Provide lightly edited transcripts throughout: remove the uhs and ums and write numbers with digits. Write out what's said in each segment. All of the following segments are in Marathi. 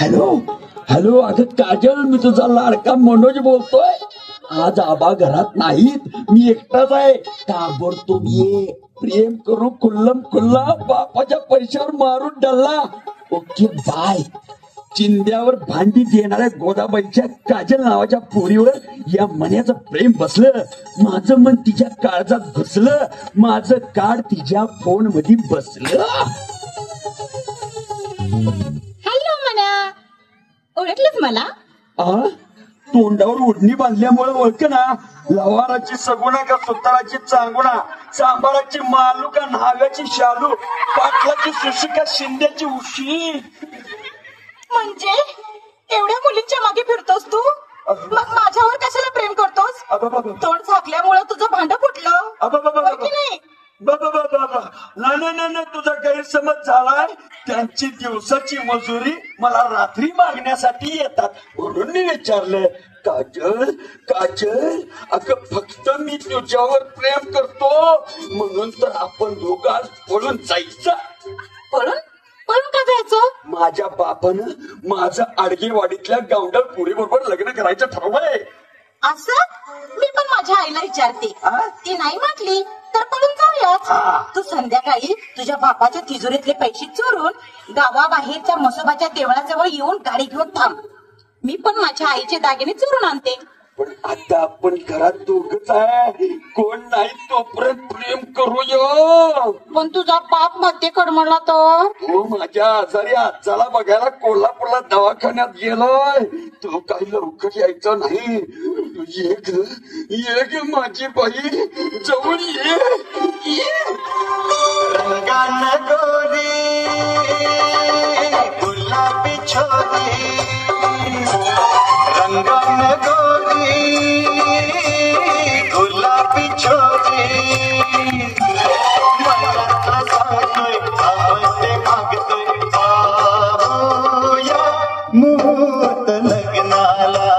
हॅलो हॅलो, अगं काजल, मी तुझा लाडका मनोज बोलतोय. आज आबा घरात नाहीत, मी एकटाच आहे. ताबडतोब ये, प्रेम करू कुल्लम कुल्ला, बापाच्या पैशावर मारून डल्ला. Okay bye. चिंद्यावर भांडी देणाऱ्या गोदाबाईच्या काजल नावाच्या पोरीवर या मन्याचं प्रेम बसलं. माझं मन तिच्या काळजात घुसलं, माझं कार्ड तिच्या फोन मध्ये बसलं. हॅलो मना, ओळखलंच मला? तोंडावर ओढणी बांधल्यामुळे ओळख ना. लवाराची सगुणा का सुताराची चांगुणा, सांबाराची मालू का नागाची शालू, पाटलाची सुशिका शिंद्याची उशी. म्हणजे एवढ्या मुलींच्या मागे फिरतोस तू? मग माझ्यावर कशाला प्रेम करतोस? तोंड झाकल्यामुळे तुझं भांड फुटलं की नाही? नाही, तुझा गैरसमज झालाय. त्यांची दिवसाची मजुरी मला रात्री मागण्यासाठी येतात म्हणून मी विचारलं. काजल काजल, अगं फक्त मी तुझ्यावर प्रेम करतो म्हणून तर आपण दोघांना पळून जायचं. पळून पळून का जायचं? माझ्या बापानं माझं आडगेवाडीतल्या गावंडळ पुरी बरोबर लग्न करायचं ठरवलंय. असं? मी पण माझ्या आईला विचारते, ती नाही म्हटली तर पळून जाऊया. तू संध्याकाळी तुझ्या बापाच्या तिजोरीतले पैसे चोरून गावाबाहेरच्या मसोबाच्या देवळाजवळ येऊन गाडी घेऊन थांब. मी पण माझ्या आईचे दागिने चोरून आणते. पण आता आपण घरात दोघच आहे, कोण नाही तोपर्यंत प्रेम करूया. पण तुझा बाप मध्ये कडमडला तर? हो, माझ्या आजारी आजाला बघायला कोल्हापूरला दवाखान्यात गेलोय. तो काही लवकर यायचं नाही. ये ग माझी बाई, जवळ ये. रंगान गोरी गुलाबी छोरी, रंगान गोरी गुलाबी छोरी, मनातलं सांगतोय आवडते मागतोय, पाहूया मुहूर्त लग्नाला.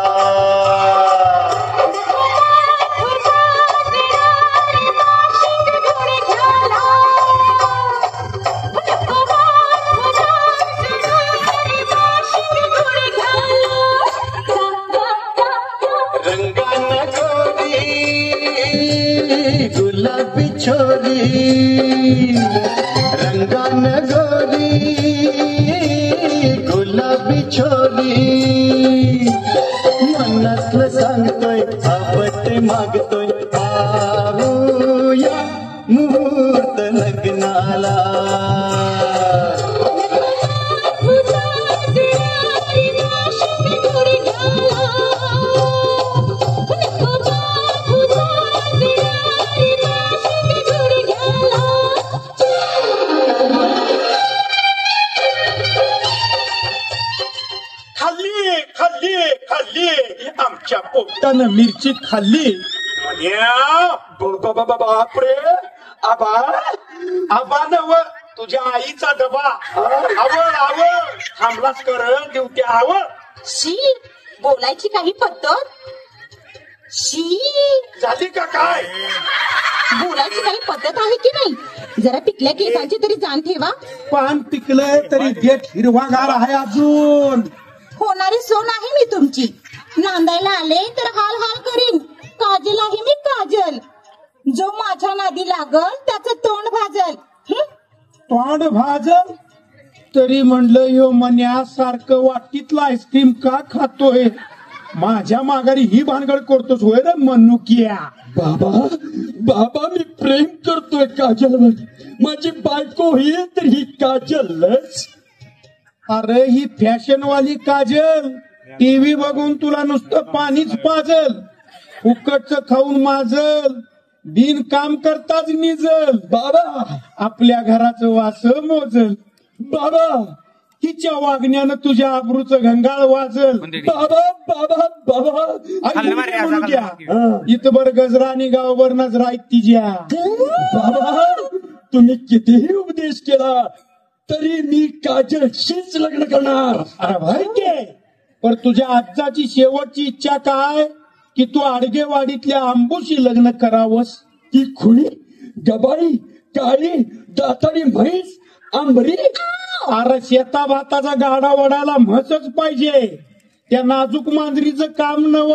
गुलाबी छोरी, रंगान गोरी गुलाबी छोरी, मनातलं सांगतोय आवडते मागतोय, पाहूया मुहूर्त लग्नाला. आमच्या पोटानं मिरची खाल्ली. बापरे, आबा नव तुझ्या आईचा डबा. आवड थांबलाच कर देवते आवड. शी, बोलायची काही पद्धत? शी झाली का काय? बोलायची काही पद्धत आहे की नाही? जरा पिकल्या केसांची तरी जाण ठेवा. पान पिकलंय तरी देठ हिरवागार आहे अजून. होणारी सोन आहे मी तुमची. नांदायला आले तर हाल हाल करीन. काजल आहे मी काजल. जो माझ्या नादी लागल त्याचं तोंड भाजल. तोंड भाजल तरी म्हणलं यो मन्यासारखं वाटीतलं आईस्क्रीम का खातोय? माझ्या माघारी ही भानगड करतोस होय रे मनुकिया? बाबा मी प्रेम करतोय काजलवर. माझी बायको होईल तर ही काजलच. अरे ही फॅशनवाली काजल टीव्ही बघून तुला नुसतं पाणीच पाजल. फुकटचं खाऊन माजल, बिन काम करताच निजल. बाबा आपल्या घराचं वास मोजल. बाबा हिच्या वागण्यानं तुझ्या आबरूचं घंगाळ वाजल. इथबर गजरा आणि गावभर नजरा आहेत तिच्या. बाबा तुम्ही कितीही उपदेश केला तरी मी काजलशीच लग्न करणार. अरे भाई, पण तुझ्या आजची शेवटची इच्छा काय? की तू आडगेवाडीतल्या आंबूशी लग्न करावंस. ती खुणी, गबाळी, काळी, दातारी म्हैस, आंबरी. अरे शेता भाताचा गाडा वडायला म्हसच पाहिजे. त्या नाजूक मांजरीचं काम नव.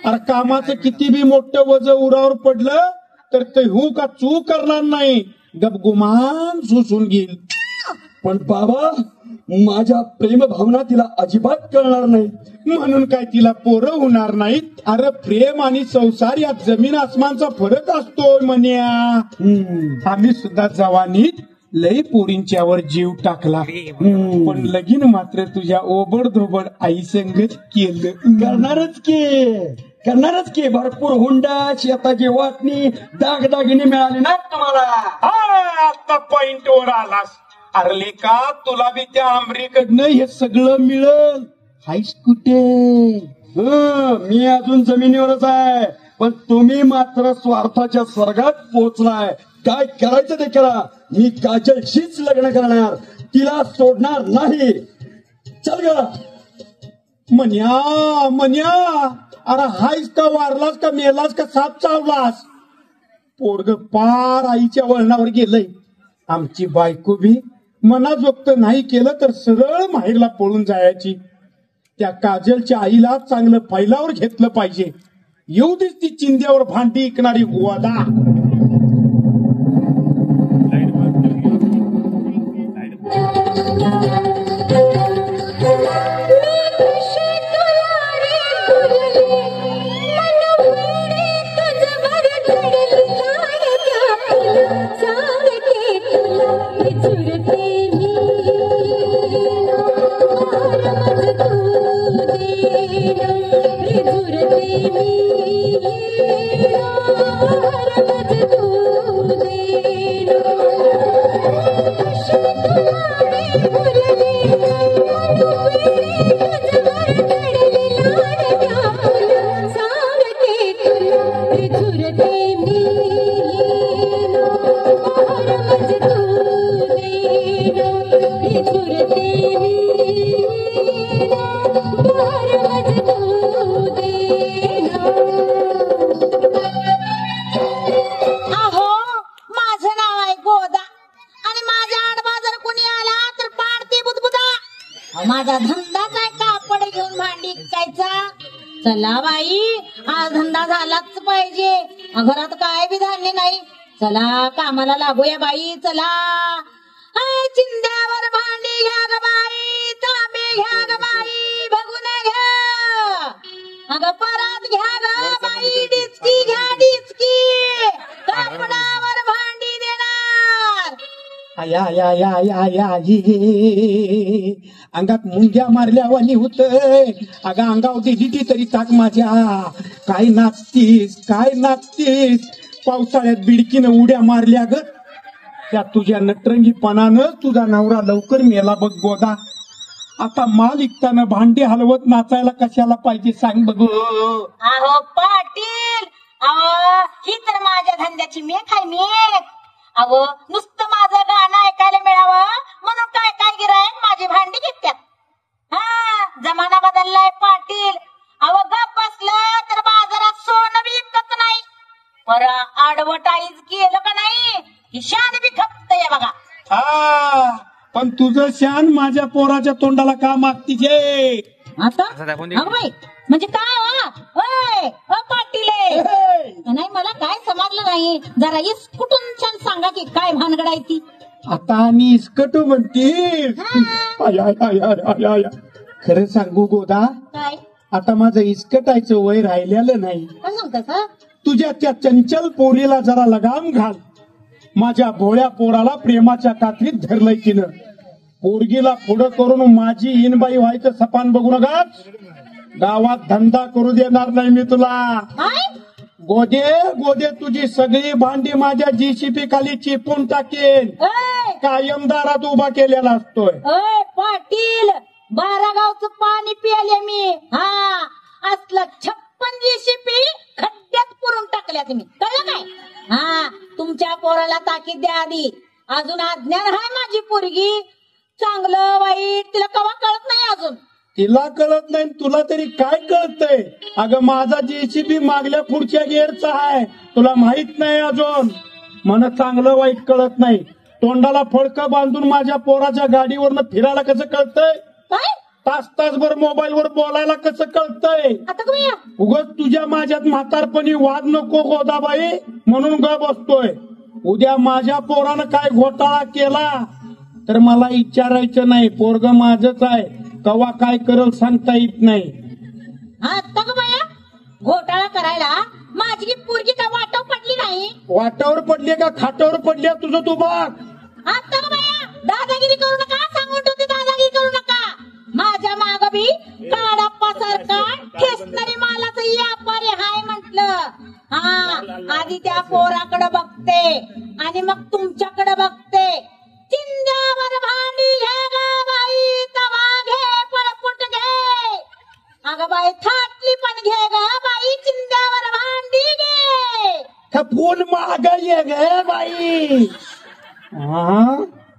अरे कामाचं किती बी मोठं वज उरावर पडलं तर ते हू का चू करणार नाही, गपगुमान सुसून घेईल. पण बाबा माझ्या प्रेम भावना तिला अजिबात कळणार नाही. म्हणून काय तिला पोरं होणार नाहीत? अरे प्रेम आणि संसार यात जमीन आसमानचा फरक असतोय म्हण्या. आम्ही सुद्धा जवानीत लई पोरींच्यावर जीव टाकला, पण लगीन मात्र तुझ्या ओबड धोबड आई संगत केलं. करणारच की भरपूर हुंडा, शेताची वाटणी, दागदागिने मिळाले ना तुम्हाला. आता पॉइंटवर आलास. अरे का तुला बी त्या आंबरीकडनं हे सगळं मिळेल. हायस कुठे? मी अजून जमिनीवरच आहे, पण तुम्ही मात्र स्वार्थाच्या स्वर्गात पोहोचलाय. काय करायचं ते करा. मी काजलशीच लग्न करणार, तिला सोडणार नाही. चल ग म्हण्या. अरे हायस का वारलास का मेलास का साप चावलास? पोरग पार आईच्या वळणावर गेलंय. आमची बायको बी मनाजोगत नाही केलं तर सरळ माहेरला पळून जायची. त्या काजलच्या आईला चांगलं फैलावर घेतलं पाहिजे. येऊ देच ती चिंध्यावर भांडी विकणारी गोवादा. माझा धंदा काय कापड घेऊन भांडी विकायचा. चला बाई, आज धंदा झालाच पाहिजे. घरात काय बी धान्य नाही. चला कामाला लागूया बाई. चला चिंध्यावर भांडी घ्या ग बाई, तांबे घ्या ग बाई, भगुन घ्या, अगं परात घ्या ग बाई, डिचकी घ्या डिचकी, कापडावर भांडी देणार. आया या या या या ये अंगात मुंग्या मारल्यावानी होतय. अगं अंगावर दिली तरी ताक माझ्या. काय नाचतीस काय नाचतीस? पावसाळ्यात बिडकीनं उड्या मारल्या ग. त्या तुझ्या नटरंगीपणानं तुझा नवरा लवकर मेला बघ गोदा. आता माल इकताना भांडी हलवत नाचायला कशाला पाहिजे सांग बघ. अहो पाटील, अहो ही तर माझ्या धंद्याची मेख आहे मेख. अहो नुसतं माझं गाणं ऐकायला मिळावं म्हणून काय काय गिरायक माझी भांडी घेतात. जमाना बदललाय पाटील. अहो गप बसलं तर बाजारात सोनं बी विकत नाही. पर ऍडव्हर्टाईज केलं का नाही की शान बी खपतंय बघा. पण तुझं शान माझ्या पोराच्या तोंडाला का मागतीचे? आता अगं बाई म्हणजे काय पाटील नाही, मला काय समजलं नाही. जरा इसकुटून छान सांगा की काय भानगड आहे ती. आता आम्ही इसकटू म्हणतील. खरं सांगू गोदा, काय आता माझं इसकटायचं वय राहिलेलं नाही. काय सांगता? तुझ्या त्या चंचल पोरीला जरा लगाम घाल. माझ्या भोळ्या पोराला प्रेमाच्या कात्रीत धरलंय तिनं. पोरगीला पुढं करून माझी इनबाई व्हायचं सपान बघू नका. गावात धंदा करू देणार नाही मी तुला. गोदे तुझी सगळी भांडी माझ्या जीसीपी खाली चिपून टाकेन. कायम दारात उभा केलेला असतोय. पाटील 12 गावचं पाणी पियाले मी. असलं 56 जीसीपी खड्ड्यात पुरून टाकल्या तुम्ही, कळलं काय? तुमच्या पोराला ताकीद द्या आधी. अजून अज्ञान आहे माझी पोरगी. चांगलं वाईट तिला कवा कळत नाही अजून. तिला कळत नाही, तुला तरी काय कळतंय? अगं माझा जेसीबी मागल्या पुढच्या गेअरचा आहे, तुला माहित नाही अजून. मला चांगलं वाईट कळत नाही. तोंडाला फडकं बांधून माझ्या पोराच्या गाडीवरनं फिरायला कसं कळतंय? काय तासभर मोबाईलवर बोलायला कसं कळतंय? आता का भैया उगाच तुझ्या माझ्यात म्हातारपणी वाद नको गोदाबाई म्हणून ग बसतोय. उद्या माझ्या पोरानं काय घोटाळा केला तर मला विचारायचं नाही. पोरग माझंच आहे, कवा काय करल सांगता येत नाही. आता का भैया घोटाळा करायला माझी की पोरगी काय वाटव पडली नाही? वाटावर पडली का खाटावर पडली तुझं तू बघ. आता का भैया दादागिरी करू नका, सांगून ठेवते दादागिरी करू नका. माझ्या माग बी काडाप्पा सारखा ठेसणारी मालाचं व्यापारी हाय म्हटलं. हा आधी त्या पोराकडे बघते आणि मग तुमच्याकडे बघते. चिंध्यावर भांडी घे ग बाई, तवा घे पळपुट घे. अगं बाई थाटली पण घे ग बाई, चिंध्यावर भांडी घे. का फोन मागाय ग बाई.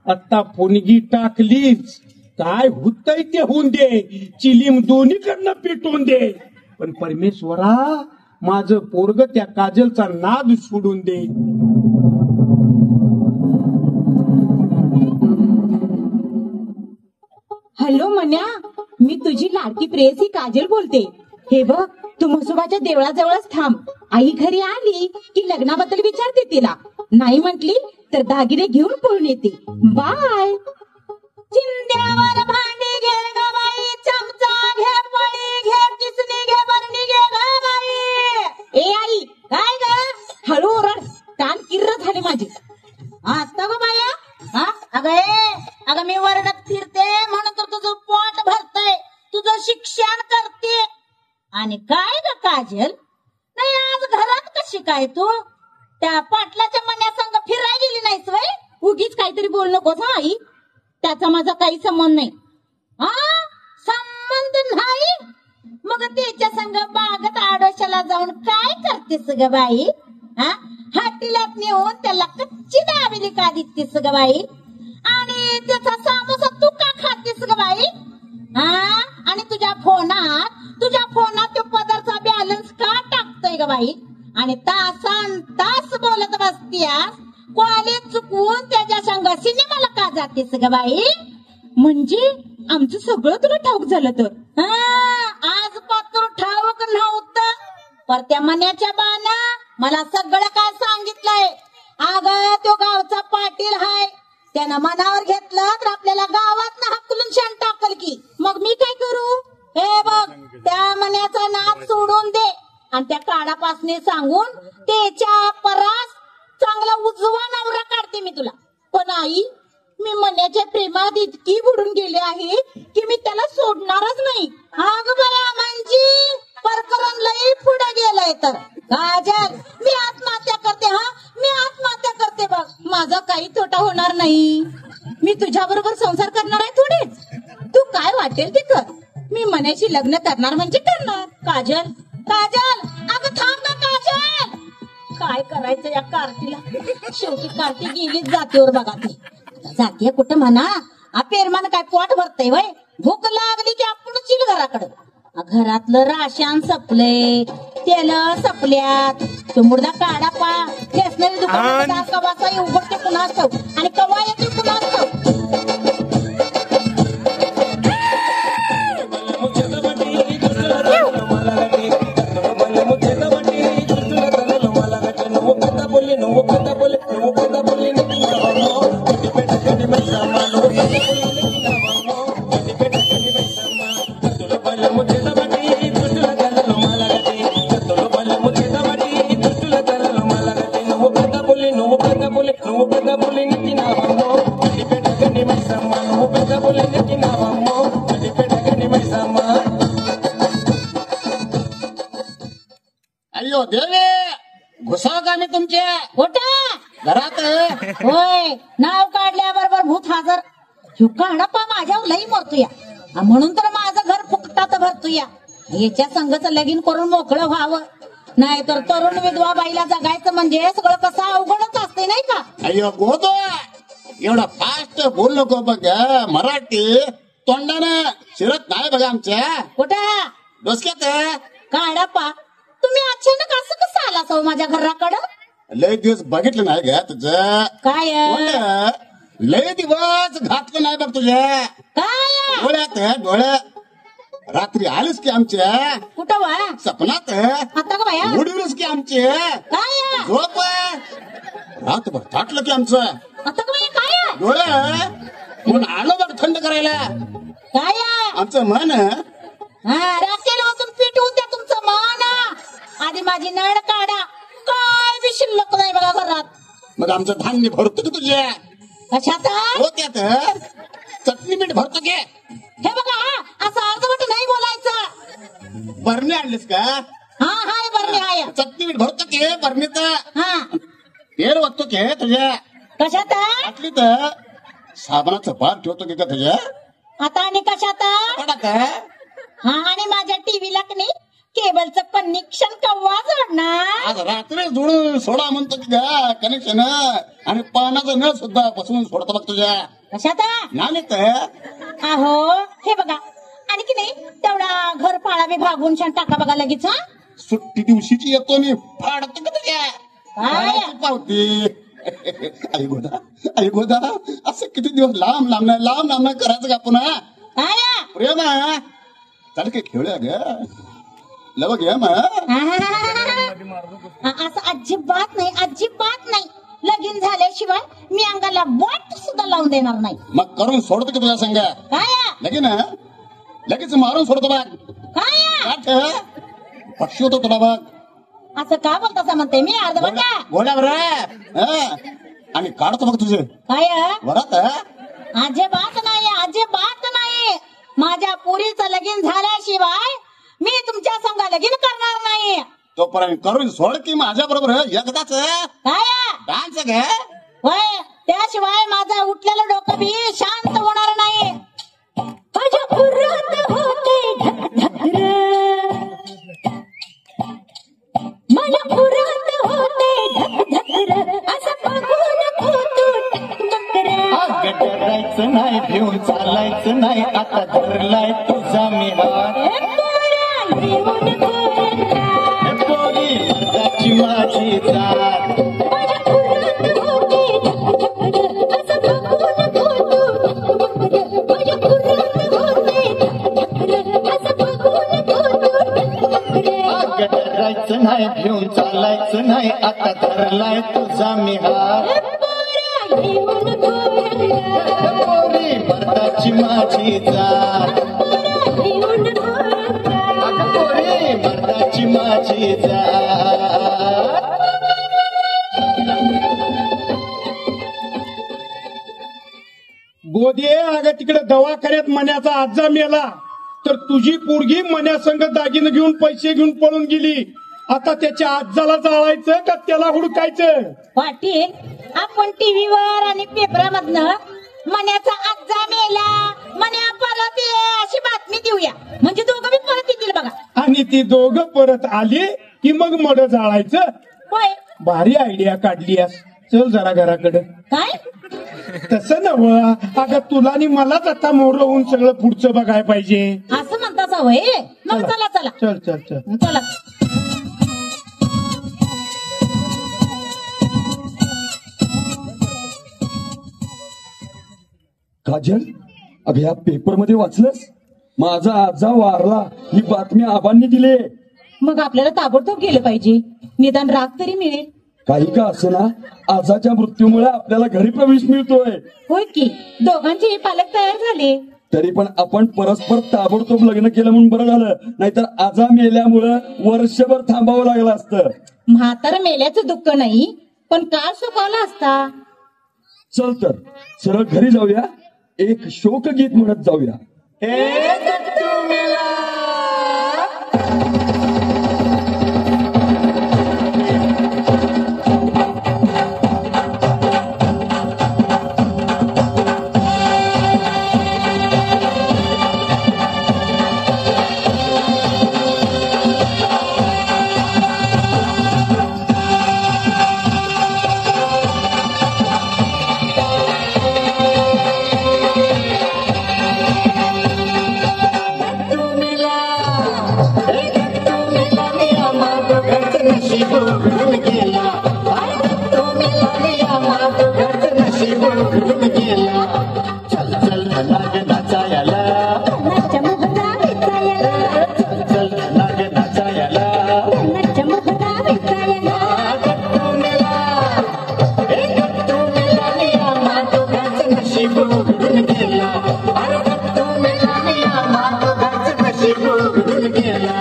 आता फोनगी टाकलीच काय होतंय ते होऊन दे, चिलीम दोन्हीकडनं पिटून दे. पण परमेश्वरा माझं पोरग त्या काजलचा नाद सोडून दे. हॅलो मन्या, मी तुझी लाडकी प्रेयसी काजल बोलते. हे बघ तू म्हसोबाच्या देवळाजवळच थांब. आई घरी आली की लग्नाबद्दल विचारते तिला. नाही म्हटली तर दागिने घेऊन पळून येते. बाय. चिंध्यावर भांडी घे ग बाई, चमचा घे, पळी घे, किसणी घे, बरणी घे ग बाई. ए आई काय ग हळू ओरड, कान किर्र झाले माझे. आता ग बाया अगं मी वरडत फिरते म्हणून तर तुझं पोट भरतय, तुझं शिक्षण करते. आणि काय ग काजल, नाही आज घरात कशी काय तू? त्या पाटलाच्या मन्यासंग फिरायला गेली नाहीस वय? उगीच काहीतरी बोल नकोस हा आई. त्याचा माझा काही संबंध नाही. संबंध नाही मग त्याच्या संग बागत आडोशाला जाऊन काय करतेस ग बाई? हाटीलात नेऊन त्याला कच्ची दाबेली का दिसतेस ग बाई? आणि त्याचा सामोसा तू का खातेस ग बाई? आणि तुझ्या फोनात तो पदरचा बॅलन्स का टाकतोय ग बाई? आणि तासन तास बोलत बसतीयास, कॉलेज चुकवून त्याच्या संग सिनेमाला का जातेस ग बाई? म्हणजे आमचं सगळं तुला ठाऊक झालं तर? आज पात्र ठाऊक नव्हतं, पर त्या मन्याच्या बाना मला सगळं काय सांगितलंय. अगं तो गावचा पाटील हाय, त्यानं मनावर घेतलं तर आपल्याला गावात हाकलून शान टाकल की. मग मी काय करू? हे बघ त्या मन्याचा नाद सोडून दे आणि त्या काडापासने सांगून त्याच्या परास चांगला उजवा नवरा काढते मी तुला. पण आई मी मन्याच्या प्रेमात इतकी बुडून गेले आहे की मी त्याला सोडणारच नाही. अगं बया म्हणजे प्रकरण लई पुढे गेलंय. तर काजल मी आत्महत्या करते. मी आत्महत्या करते बघ, माझा काही तोटा होणार नाही. मी तुझ्या बरोबर संसार करणार आहे थोडेच. तू काय वाटेल ते कर, मी मन्याशी लग्न करणार म्हणजे करणार. काजल काजल अगं थांब ना काजल. काय करायचं या कार्तीला? शेवटी कार्ती गेलीच जातीवर बघा. ती जातीय कुठं म्हणा, पेरमान काय पोट भरतय वय? भूक लागली की आपण चिल घराकडं. घरातलं राशन सपले, तेल सपल्यात, तो मुर्दा काढा पा स्टेशनरी दुकान कवाचा उघडते पुन्हा असतो आणि कवा येते पुन्हा असतो. अय्यो देवे, घुसाव का मी तुमच्या कुठं घरात? होय, नाव काढल्याबरोबर भूत हजर. ह्यो काढापा माझ्यावर लई मरतोया, म्हणून तर माझं घर फुकटात भरतोया. याच्या संघच लगीन करून मोकळं व्हावं, नाही तर तरुण विधवा बाईला जगायचं म्हणजे सगळं कसं अवघडच असते नाही का? अय्यो गोदो, एवढा फास्ट बोल नको बघ. मराठी तोंडानं शिरत नाही बघा आमच्या. कुठं डोसक्यात काढापा तुम्ही अचानक असं कसं आला सौ माझ्या घराकडं? लय दिवस बघितलं नाही ग तुझं. काय लय दिवस घातलं नाही बघ तुझ्या काय डोळ्यात रात्री आलीस की आमच्या कुठं वा सपनात आता का बाया उडवलीस की आमचे काय झोप रातभर थाटलं की आमचं आता का बाया काय डोळ्या म्हणून आलो बघ थंड करायला काय आमचं मन राखेल वाचून पिटवून द्या तुमचं मान आधी माझी नळ काढा काय बी शिल्लक नाही बघा घरात मग आमचं धान्य भरतो की तुझ्या कशात हो त्यात चटणी मीठ भरतो की हे बघा असं अर्धवट नाही बोलायचं बरणी आणलीस का हाय बरं हाय चटणी मीठ भरतो की बरणीत हा तेल वाटतो की तुझ्या कशात आटली तर साबणाचं पार ठेवतो की का तुझ्या आता आणि कशात का आणि माझ्या टीव्हीला की नाही केबलचं कनेक्शन कव्वा जोडणार आज रात्री जोडून सोडा म्हणतो की का कनेक्शन आणि पाण्याचा नळ सुद्धा बसवून सोडतो बघ तुझ्या कशात नाही तर अहो हे बघा आणि की नाही तेवढा घर पाळा बी भागून छान टाका बघा लगेच सुट्टी दिवशीची येतो आणि फाडतो का तुझ्या काय पावती आई गोदा असं किती दिवस लांब नाही करायचं का पुन्हा काय प्रेम चाल की खेळूया ग लव घ्या असं अजिबात नाही लगीन झाल्याशिवाय मी अंगाला बोट सुद्धा लावून देणार नाही मग करून सोडतो की तुझ्या संग काय लगेच मारून सोडतो बघ काय पक्षी होतो तुला बघ असं का बोलता म्हणते मी अर्ध बघा घोड्यावर आणि काढतो बघ तुझे काय वरात अजिबात नाही माझ्या पुरीचं लगीन झाल्याशिवाय मी तुमच्या संग लगीन करणार नाही तोपर्यंत करून सोड की माझ्या बरोबर एकदाच काय डान्स घे होय त्याशिवाय माझं उठलेलं डोकं बी शांत होणार नाही माझ्या पुरात होते ढकढक माझ्या पुरात होते ढकढक असं बघून होतो टकटक डरायचं नाही भिवून चालायचं नाही आता धरलाय तुझा मी हात पोरी मर्दाची माझी जात डरायचं नाही भिवून चालायचं नाही आता धरलाय तुझा मी हात पोरी मर्दाची माझी जात पोरी मर्दाची माझी जात गोदे अगं तिकडे दवाखान्यात मन्याचा आजा मेला तर तुझी पोरगी मन्यासंग दागिनं घेऊन पैसे घेऊन पळून गेली आता त्याच्या आजाला जाळायचं का त्याला हुडकायचं पाटील आपण टीव्हीवर आणि पेपरामधनं मन्याचा आजा मेला मन्या परत ये अशी बातमी देऊया म्हणजे दोघं बी परत येतील बघा आणि ती दोघं परत आली की मग मड जाळायचं होय भारी आयडिया काढलीस चल जरा घराकडे काय तसं नव अगं तुला आणि मलाच आता मोर होऊन सगळं पुढचं बघायला पाहिजे असं म्हणताच होय मग चला चला चल चल चल चला काजल अगं या पेपर मध्ये वाचलंस माझा आजा वारला ही बातमी आबांनी दिली मग आपल्याला ताबडतोब गेलं पाहिजे निदान राग तरी मिळेल काही का असं ना आजाच्या मृत्यूमुळे आपल्याला घरी प्रवेश मिळतोय होय की दोघांचेही पालक तयार झाले तरी पण आपण परस्पर ताबडतोब लग्न केलं म्हणून बरं झालं नाहीतर आजा मेल्यामुळं वर्षभर थांबावं लागलं असतं म्हातार मेल्याचं दुःख नाही पण काळ सुकावला असता चल तर सरळ घरी जाऊया एक शोकगीत म्हणत जाऊया अरे तू मेला मिया माझं घरचं नशीब बदलून गेलं.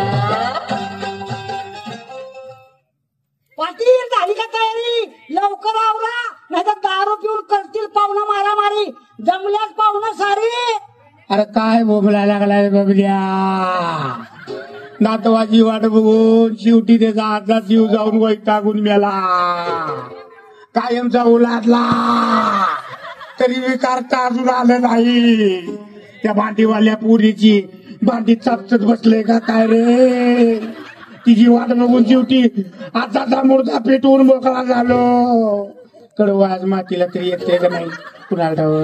पाटील झाली का तयारी? लवकर आवरा, नाही तर दारू पिऊन करतील पाहुणा मारामारी. जमल्याच पाहुणा सारी. अरे काय बोंबला लागलाय बबल्या? नातवाची वाट बघून शेवटी त्याचा आजचा जीव जाऊन वैतागून मेला. कायमचा उलादला तरी विकारता अजून आलं नाही. त्या भांडीवाल्या पुरीची भांडी चापचत बसले का काय रे? तिची वाट बघून शेवटी आताचा मुर्दा पेटवून मोकळा झालो. कडवा आज मातीला तरी येते का नाही कुणाला ठाऊक.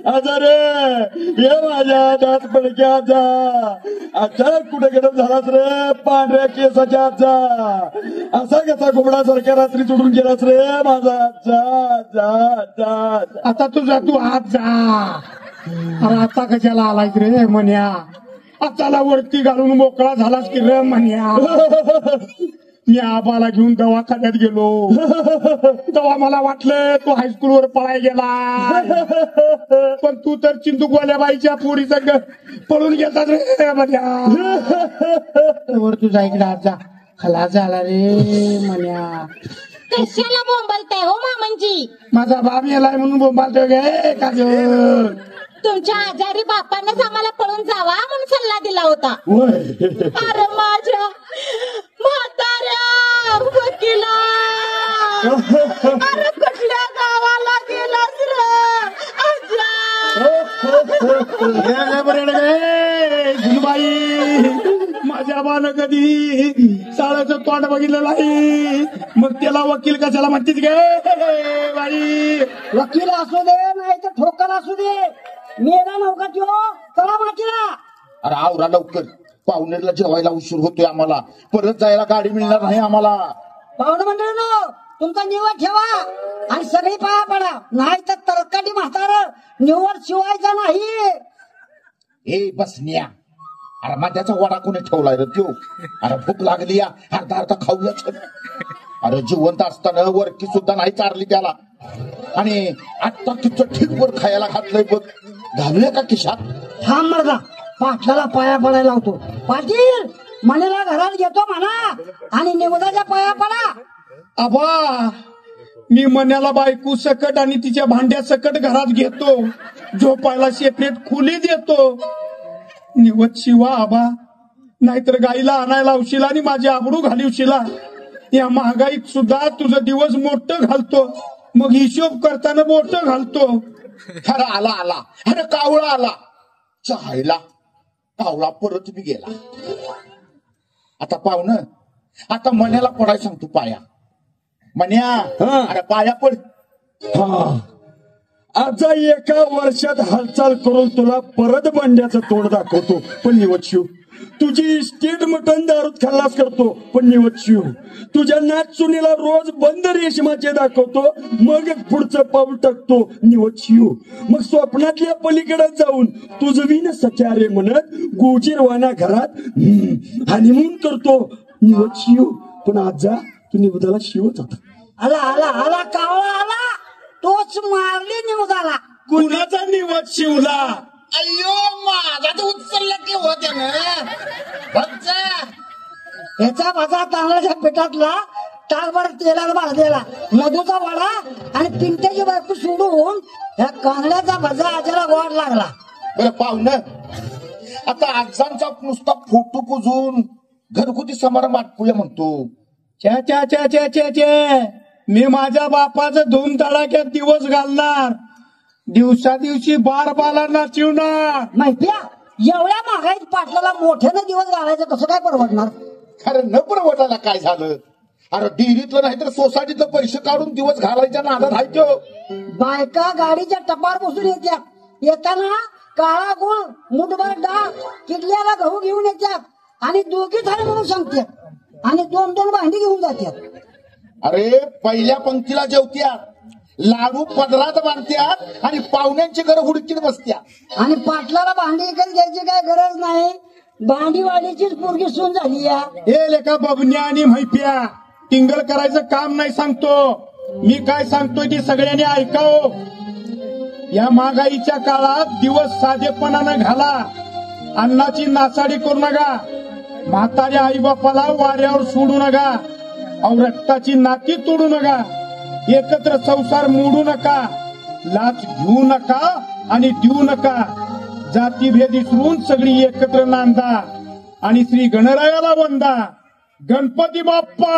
आजा रे ये माझ्या दात पडक्या आजा. अचानक कुठे गडप झालास रे पांढऱ्या केसाच्या आजा. असा कसा घुबडासारख्या रात्री चुडून गेलास रे माझा आजा. जा जा आता तुझा तू हात जा. अरे आता कशाला आलाय रे म्हण्या? आताला वरती घालून मोकळा झालास की रे म्हण्या? मी आबाला घेऊन दवाखान्यात गेलो. तेव्हा मला वाटलं तू हायस्कूलवर पळाय गेला, पण तू तर चिंदूकवाल्या बाईच्या पोरीचा पळून गेला रे म्हण्या. वर तुझा इकडे हात जा. खलास झाला रे म्हण्या. कशाला बोंबलताय हो मामांजी? माझा बाप गेलाय म्हणून बोंबालतोय गे का ग? तुमच्या आजारी बापांनाच आम्हाला पळून जावा म्हणून सल्ला दिला होता. अरे माझ्या म्हाताऱ्या वकिला, अरे कुठल्या गावाला गेलास रे बाई? माझ्या बानं कधी साळ्याचं तोंड बघितलं नाही, मग त्याला वकील कशाला म्हणतीस गे बाई? वकील असू दे नाही तर ठोकर असू दे, मेरा नौका त्यो चला मातीला. अरे आवरा लवकर, पाहुणेरला जेवायला उशीर होतोय आम्हाला. परत जायला गाडी मिळणार नाही आम्हाला. पाहुणे मंडळीनो तुमचा निवड ठेवा आणि सगळी पाया पडा, नाही तर तरकाटी म्हातार निवड शिवायचा नाही. ए बसन्या, अरे माझ्याचा वडा कोणी ठेवलाय रे त्यो? अरे भूक लागली या, अर्धा अर्धा खाऊयाच. अरे जिवंत असताना वरकी सुद्धा नाही चारली त्याला, आणि आता तिचं ठीकवर खायला घातलंय बघ. घालूया का खिशात? थांब मर्दा, पाटलाला पाया पडायला लावतो. पाटील मनेला घरात घेतो म्हणा आणि निवदाच्या पाया पडा. आबा मी मन्याला बायको सकट आणि तिच्या भांड्या सकट घरात घेतो, झोपायला सेपरेट खोली देतो. निवत शिवा आबा, नाहीतर गाईला आणायला लावशील आणि माझी आबरू घालिवशीला. या महागाईत सुद्धा तुझं दिवस मोठं घालतो, मग हिशोब करताना मोठं घालतो. अरे आला आला, अरे कावळा आला. चहायला कावळा परत बी गेला. आता पाहुणं, आता मन्याला पडायला सांगतो पाया. मन्या अरे पाया पड. आजा एका वर्षात हालचाल करून तुला परत बंड्याचं तोंड दाखवतो, पण निवत शिव. तुझी स्टेट मटन दारूत खल्लास करतो, पण निवत शिव. तुझ्या नाचचुनीला रोज बंद रेशमाचे दाखवतो, मग पुढचं पाऊल टाकतो, निवत शिव. मग स्वप्नातल्या पलीकडे जाऊन तुझवीन सचारे म्हणत गोजीरवाना घरात हनीमून करतो, निवत शिव. पण आजा तू निवदाला शिवच होता. आला आला आला कावळा आला, तोच मारली निवदाला. कुणाचा निवत शिवला? अय्यो माझा तर उचलला की होत्या ना. ह्याचा माझा तांदळाच्या पिठातला ताकभर तेलात भाजलेला मधूचा वडा आणि पिंट्याची बायको सोडून ह्या कांगड्याचा भजा आजाला गोड लागला. बरं पाहुणं, आता आजांचा नुसता फोटो पुजून घरगुती समारंभ आटपूया म्हणतो. च्या च्या च्या च्या च्या च्या, मी माझ्या बापाचं धूम तडाक्यात दिवस घालणार, दिवसा दिवशी बाला नाचिवणार. माहितीया एवढ्या महागाईत पाटलाला मोठ्यानं दिवस घालायचं कसं काय परवडणार? अरे न परवडायला काय झालं? अरे डेअरीतलं नाही तर सोसायटीतलं पैसे काढून दिवस घालायच्या नादात आहे तो. बायका गाडीच्या टपार बसून येत्यात, येताना काळा गुळ मुठभर डाळ किडल्याला गहू घेऊन येतात आणि दोघी थाळी म्हणून सांगतात आणि दोन दोन भांडी घेऊन जातात. अरे पहिल्या पंक्तीला जेवत्यात, लाडू पदरात बांधत्यात आणि पाहुण्यांची घरं हुडकीत बसत्यात. आणि पाटलाला भांडी विकत घ्यायची काय गरज नाही, भांडीवाडीचीच पोरगी सून झाली या. हे लेखा बबन्या आणि मैप्या, टिंगल करायचं काम नाही सांगतो मी. काय सांगतोय ते सगळ्यांनी ऐकावं. या महागाईच्या काळात दिवस साधेपणानं घाला. अन्नाची नासाडी करू नका. म्हाताऱ्या आईबापाला वाऱ्यावर सोडू नका. अहो रक्ताची नाती तोडू नका. एकत्र संसार मोडू नका. लाच घेऊ नका आणि देऊ नका. जातीभेद विसरून सगळी एकत्र नांदा आणि श्री गणरायाला वंदा. गणपती बाप्पा.